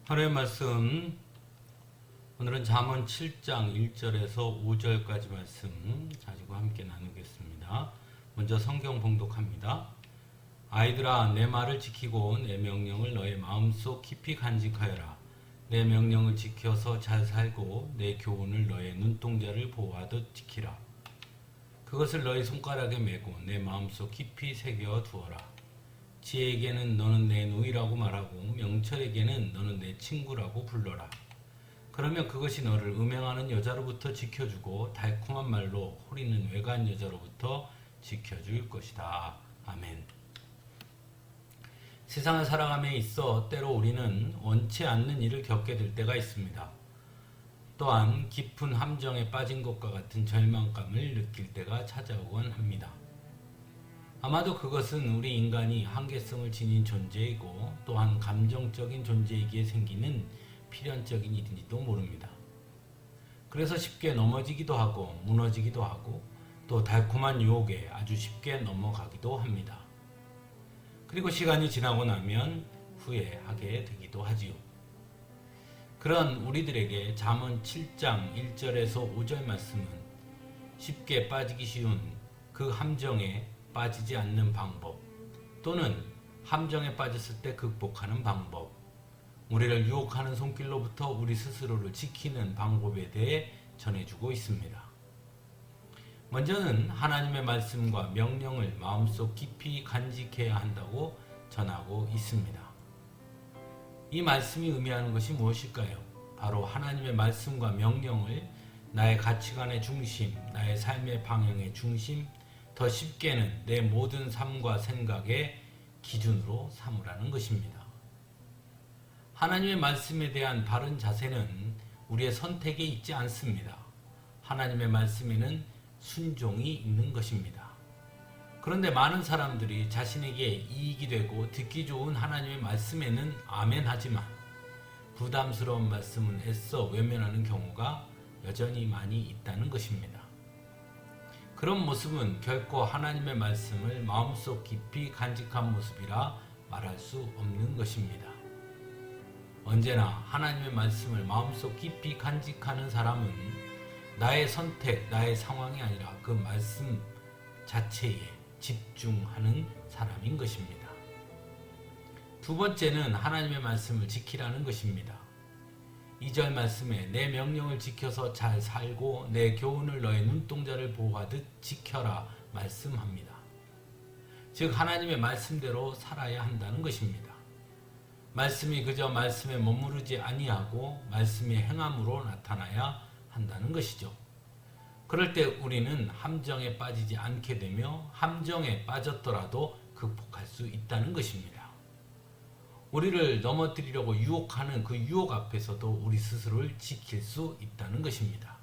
하나님의 말씀, 오늘은 잠언 7장 1절에서 5절까지 말씀 가지고 함께 나누겠습니다. 먼저 성경 봉독합니다. 아이들아, 내 말을 지키고 내 명령을 너의 마음속 깊이 간직하여라. 내 명령을 지켜서 잘 살고 내 교훈을 너의 눈동자를 보호하듯 지키라. 그것을 너의 손가락에 메고 내 마음속 깊이 새겨 두어라. 지혜에게는 너는 내 누이라고 말하고 명철에게는 너는 내 친구라고 불러라. 그러면 그것이 너를 음행하는 여자로부터 지켜주고 달콤한 말로 호리는 외간 여자로부터 지켜줄 것이다. 아멘. 세상을 살아감에 있어 때로 우리는 원치 않는 일을 겪게 될 때가 있습니다. 또한 깊은 함정에 빠진 것과 같은 절망감을 느낄 때가 찾아오곤 합니다. 아마도 그것은 우리 인간이 한계성을 지닌 존재이고 또한 감정적인 존재이기에 생기는 필연적인 일인지도 모릅니다. 그래서 쉽게 넘어지기도 하고 무너지기도 하고 또 달콤한 유혹에 아주 쉽게 넘어가기도 합니다. 그리고 시간이 지나고 나면 후회하게 되기도 하지요. 그런 우리들에게 잠언 7장 1절에서 5절 말씀은 쉽게 빠지기 쉬운 그 함정에 빠지지 않는 방법, 또는 함정에 빠졌을 때 극복하는 방법, 우리를 유혹하는 손길로부터 우리 스스로를 지키는 방법에 대해 전해주고 있습니다. 먼저는 하나님의 말씀과 명령을 마음속 깊이 간직해야 한다고 전하고 있습니다. 이 말씀이 의미하는 것이 무엇일까요? 바로 하나님의 말씀과 명령을 나의 가치관의 중심, 나의 삶의 방향의 중심, 더 쉽게는 내 모든 삶과 생각의 기준으로 삼으라는 것입니다. 하나님의 말씀에 대한 바른 자세는 우리의 선택에 있지 않습니다. 하나님의 말씀에는 순종이 있는 것입니다. 그런데 많은 사람들이 자신에게 이익이 되고 듣기 좋은 하나님의 말씀에는 아멘 하지만 부담스러운 말씀은 애써 외면하는 경우가 여전히 많이 있다는 것입니다. 그런 모습은 결코 하나님의 말씀을 마음속 깊이 간직한 모습이라 말할 수 없는 것입니다. 언제나 하나님의 말씀을 마음속 깊이 간직하는 사람은 나의 선택, 나의 상황이 아니라 그 말씀 자체에 집중하는 사람인 것입니다. 두 번째는 하나님의 말씀을 지키라는 것입니다. 2절 말씀에 내 명령을 지켜서 잘 살고 내 교훈을 너의 눈동자를 보호하듯 지켜라 말씀합니다. 즉 하나님의 말씀대로 살아야 한다는 것입니다. 말씀이 그저 말씀에 머무르지 아니하고 말씀의 행함으로 나타나야 한다는 것이죠. 그럴 때 우리는 함정에 빠지지 않게 되며 함정에 빠졌더라도 극복할 수 있다는 것입니다. 우리를 넘어뜨리려고 유혹하는 그 유혹 앞에서도 우리 스스로를 지킬 수 있다는 것입니다.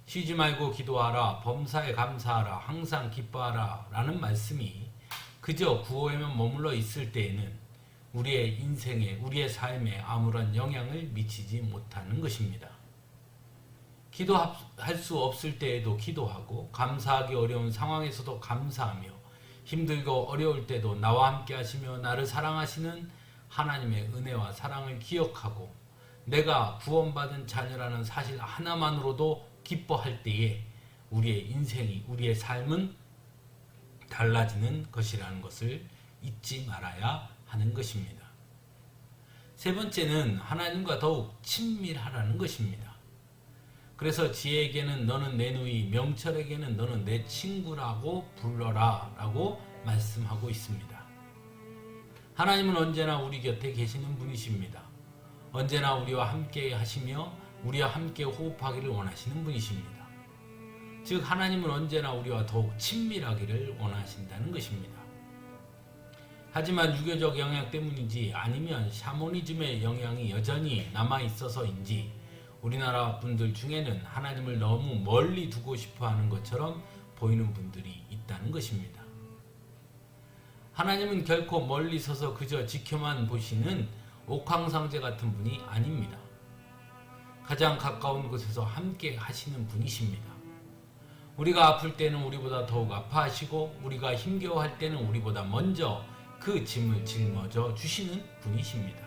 쉬지 말고 기도하라, 범사에 감사하라, 항상 기뻐하라 라는 말씀이 그저 구호에만 머물러 있을 때에는 우리의 인생에, 우리의 삶에 아무런 영향을 미치지 못하는 것입니다. 기도할 수 없을 때에도 기도하고 감사하기 어려운 상황에서도 감사하며 힘들고 어려울 때도 나와 함께 하시며 나를 사랑하시는 하나님의 은혜와 사랑을 기억하고 내가 구원받은 자녀라는 사실 하나만으로도 기뻐할 때에 우리의 인생이, 우리의 삶은 달라지는 것이라는 것을 잊지 말아야 하는 것입니다. 세 번째는 하나님과 더욱 친밀하라는 것입니다. 그래서 지혜에게는 너는 내 누이, 명철에게는 너는 내 친구라고 불러라 라고 말씀하고 있습니다. 하나님은 언제나 우리 곁에 계시는 분이십니다. 언제나 우리와 함께 하시며 우리와 함께 호흡하기를 원하시는 분이십니다. 즉 하나님은 언제나 우리와 더욱 친밀하기를 원하신다는 것입니다. 하지만 유교적 영향 때문인지 아니면 샤머니즘의 영향이 여전히 남아있어서인지 우리나라 분들 중에는 하나님을 너무 멀리 두고 싶어 하는 것처럼 보이는 분들이 있다는 것입니다. 하나님은 결코 멀리 서서 그저 지켜만 보시는 옥황상제 같은 분이 아닙니다. 가장 가까운 곳에서 함께 하시는 분이십니다. 우리가 아플 때는 우리보다 더욱 아파하시고 우리가 힘겨워할 때는 우리보다 먼저 그 짐을 짊어져 주시는 분이십니다.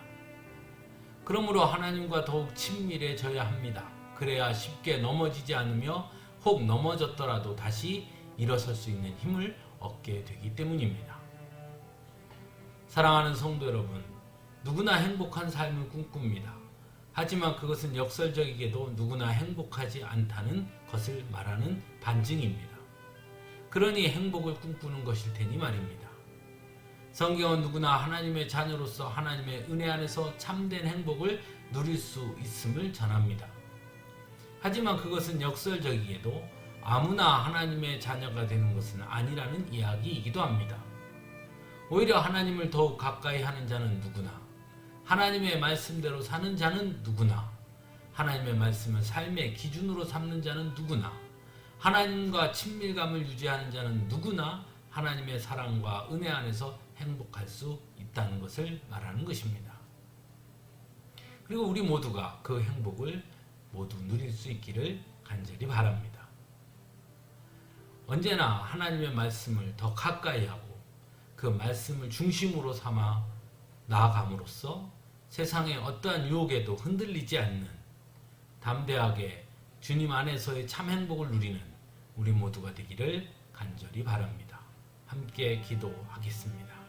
그러므로 하나님과 더욱 친밀해져야 합니다. 그래야 쉽게 넘어지지 않으며 혹 넘어졌더라도 다시 일어설 수 있는 힘을 얻게 되기 때문입니다. 사랑하는 성도 여러분, 누구나 행복한 삶을 꿈꿉니다. 하지만 그것은 역설적이게도 누구나 행복하지 않다는 것을 말하는 반증입니다. 그러니 행복을 꿈꾸는 것일 테니 말입니다. 성경은 누구나 하나님의 자녀로서 하나님의 은혜 안에서 참된 행복을 누릴 수 있음을 전합니다. 하지만 그것은 역설적이게도 아무나 하나님의 자녀가 되는 것은 아니라는 이야기이기도 합니다. 오히려 하나님을 더욱 가까이 하는 자는 누구나, 하나님의 말씀대로 사는 자는 누구나, 하나님의 말씀을 삶의 기준으로 삼는 자는 누구나, 하나님과 친밀감을 유지하는 자는 누구나 하나님의 사랑과 은혜 안에서 행복할 수 있다는 것을 말하는 것입니다. 그리고 우리 모두가 그 행복을 모두 누릴 수 있기를 간절히 바랍니다. 언제나 하나님의 말씀을 더 가까이 하고 그 말씀을 중심으로 삼아 나아감으로써 세상의 어떠한 유혹에도 흔들리지 않는 담대하게 주님 안에서의 참 행복을 누리는 우리 모두가 되기를 간절히 바랍니다. 함께 기도하겠습니다.